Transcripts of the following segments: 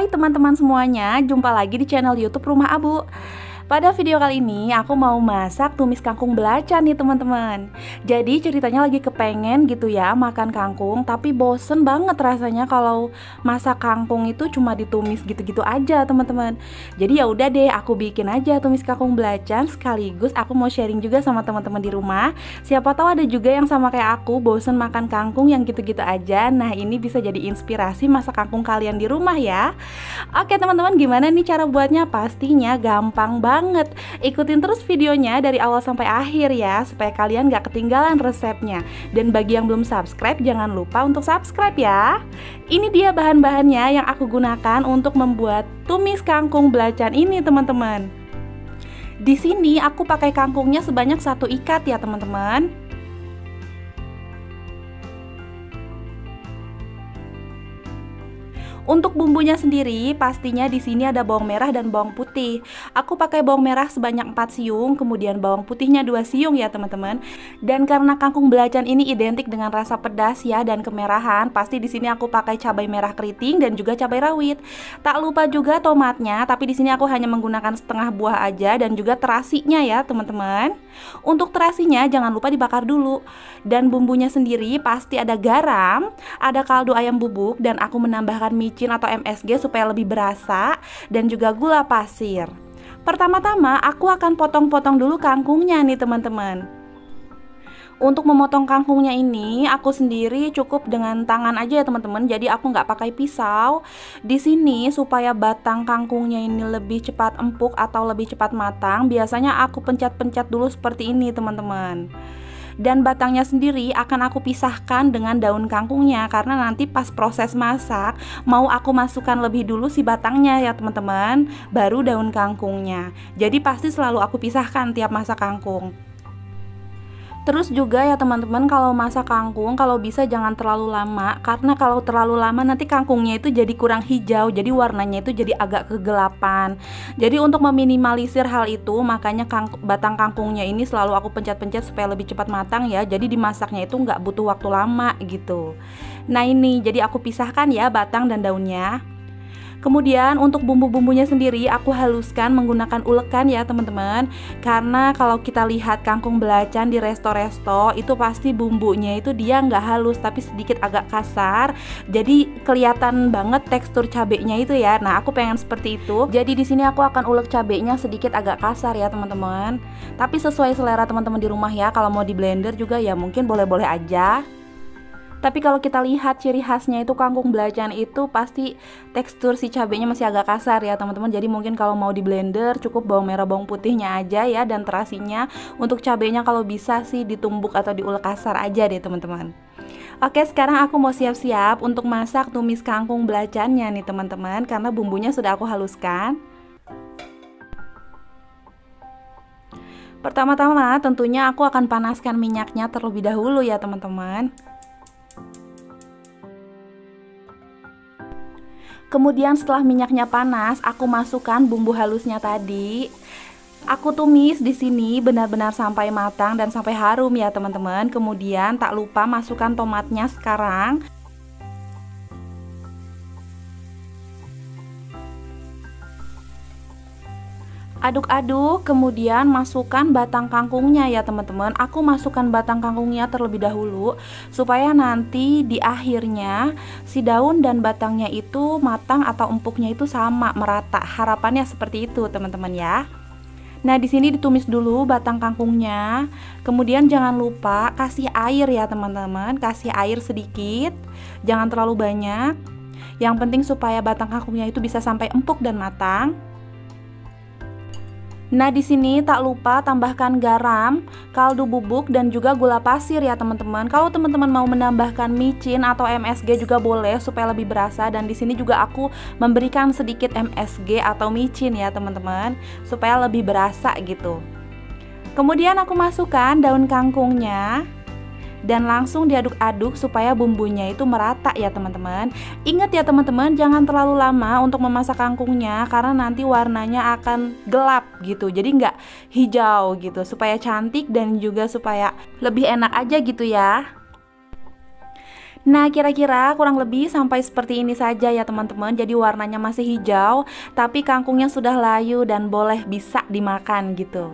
Hai teman-teman semuanya, jumpa lagi di channel YouTube Rumah Abu. Pada video kali ini aku mau masak tumis kangkung belacan nih teman-teman. Jadi ceritanya lagi kepengen gitu ya makan kangkung, tapi bosen banget rasanya kalau masak kangkung itu cuma ditumis gitu-gitu aja teman-teman. Jadi ya udah deh, aku bikin aja tumis kangkung belacan, sekaligus aku mau sharing juga sama teman-teman di rumah. Siapa tahu ada juga yang sama kayak aku bosen makan kangkung yang gitu-gitu aja. Nah, ini bisa jadi inspirasi masak kangkung kalian di rumah ya. Oke teman-teman, gimana nih cara buatnya? Pastinya gampang banget. Ikutin terus videonya dari awal sampai akhir ya, supaya kalian gak ketinggalan resepnya. Dan bagi yang belum subscribe, jangan lupa untuk subscribe ya. Ini dia bahan-bahannya yang aku gunakan untuk membuat tumis kangkung belacan ini teman-teman. Di sini aku pakai kangkungnya sebanyak 1 ikat ya teman-teman. Untuk bumbunya sendiri, pastinya di sini ada bawang merah dan bawang putih. Aku pakai bawang merah sebanyak 4 siung, kemudian bawang putihnya 2 siung ya teman-teman. Dan karena kangkung belacan ini identik dengan rasa pedas ya dan kemerahan, pasti di sini aku pakai cabai merah keriting dan juga cabai rawit. Tak lupa juga tomatnya, tapi di sini aku hanya menggunakan setengah buah aja dan juga terasinya ya teman-teman. Untuk terasinya jangan lupa dibakar dulu. Dan bumbunya sendiri pasti ada garam, ada kaldu ayam bubuk, dan aku menambahkan micin atau MSG supaya lebih berasa, dan juga gula pasir. Pertama-tama aku akan potong-potong dulu kangkungnya nih teman-teman. Untuk memotong kangkungnya ini aku sendiri cukup dengan tangan aja ya teman-teman. Jadi aku nggak pakai pisau. Di sini supaya batang kangkungnya ini lebih cepat empuk atau lebih cepat matang, biasanya aku pencet-pencet dulu seperti ini teman-teman. Dan batangnya sendiri akan aku pisahkan dengan daun kangkungnya, karena nanti pas proses masak mau aku masukkan lebih dulu si batangnya ya teman-teman, baru daun kangkungnya. Jadi pasti selalu aku pisahkan tiap masak kangkung. Terus juga ya teman-teman, kalau masak kangkung kalau bisa jangan terlalu lama, karena kalau terlalu lama nanti kangkungnya itu jadi kurang hijau, jadi warnanya itu jadi agak kegelapan. Jadi untuk meminimalisir hal itu, makanya batang kangkungnya ini selalu aku pencet-pencet supaya lebih cepat matang ya. Jadi dimasaknya itu nggak butuh waktu lama gitu. Nah ini, jadi aku pisahkan ya batang dan daunnya. Kemudian untuk bumbu-bumbunya sendiri aku haluskan menggunakan ulekan ya teman-teman. Karena kalau kita lihat kangkung belacan di resto-resto itu pasti bumbunya itu dia nggak halus tapi sedikit agak kasar. Jadi kelihatan banget tekstur cabenya itu ya. Nah aku pengen seperti itu. Jadi di sini aku akan ulek cabenya sedikit agak kasar ya teman-teman. Tapi sesuai selera teman-teman di rumah ya. Kalau mau di blender juga ya mungkin boleh-boleh aja. Tapi kalau kita lihat ciri khasnya itu kangkung belacan itu pasti tekstur si cabenya masih agak kasar ya teman-teman. Jadi mungkin kalau mau di blender cukup bawang merah bawang putihnya aja ya, dan terasinya untuk cabenya kalau bisa sih ditumbuk atau diulek kasar aja deh teman-teman. Oke, sekarang aku mau siap-siap untuk masak tumis kangkung belacannya nih teman-teman, karena bumbunya sudah aku haluskan. Pertama-tama tentunya aku akan panaskan minyaknya terlebih dahulu ya teman-teman. Kemudian setelah minyaknya panas, aku masukkan bumbu halusnya tadi. Aku tumis di sini benar-benar sampai matang dan sampai harum ya teman-teman. Kemudian tak lupa masukkan tomatnya sekarang. Aduk-aduk, kemudian masukkan batang kangkungnya ya teman-teman. Aku masukkan batang kangkungnya terlebih dahulu supaya nanti di akhirnya si daun dan batangnya itu matang atau empuknya itu sama, merata. Harapannya seperti itu teman-teman ya. Nah di sini ditumis dulu batang kangkungnya. Kemudian jangan lupa kasih air ya teman-teman. Kasih air sedikit, jangan terlalu banyak. Yang penting supaya batang kangkungnya itu bisa sampai empuk dan matang. Nah di sini tak lupa tambahkan garam, kaldu bubuk, dan juga gula pasir ya teman-teman. Kalau teman-teman mau menambahkan micin atau MSG juga boleh supaya lebih berasa. Dan di sini juga aku memberikan sedikit MSG atau micin ya teman-teman, supaya lebih berasa gitu. Kemudian aku masukkan daun kangkungnya dan langsung diaduk-aduk supaya bumbunya itu merata ya teman-teman. Ingat ya teman-teman, jangan terlalu lama untuk memasak kangkungnya karena nanti warnanya akan gelap gitu. Jadi nggak hijau gitu, supaya cantik dan juga supaya lebih enak aja gitu ya. Nah, kira-kira kurang lebih sampai seperti ini saja ya teman-teman. Jadi warnanya masih hijau, tapi kangkungnya sudah layu dan boleh bisa dimakan gitu.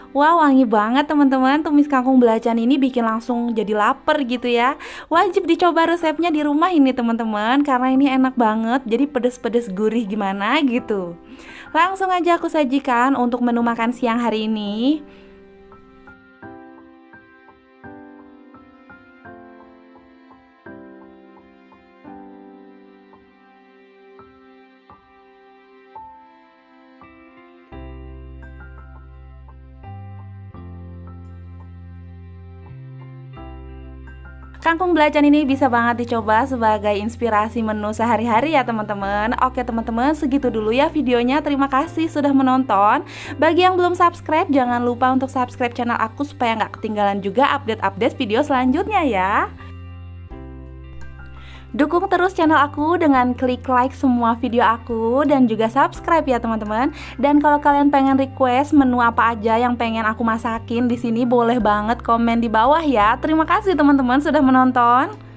Wah, wangi banget teman-teman. Tumis kangkung belacan ini bikin langsung jadi lapar gitu ya. Wajib dicoba resepnya di rumah ini teman-teman, karena ini enak banget. Jadi pedes-pedes gurih gimana gitu. Langsung aja aku sajikan untuk menu makan siang hari ini. Kangkung belacan ini bisa banget dicoba sebagai inspirasi menu sehari-hari ya teman-teman. Oke teman-teman, segitu dulu ya videonya. Terima kasih sudah menonton. Bagi yang belum subscribe, jangan lupa untuk subscribe channel aku supaya nggak ketinggalan juga update-update video selanjutnya ya. Dukung terus channel aku dengan klik like semua video aku dan juga subscribe ya teman-teman. Dan kalau kalian pengen request menu apa aja yang pengen aku masakin di sini, boleh banget komen di bawah ya. Terima kasih teman-teman sudah menonton.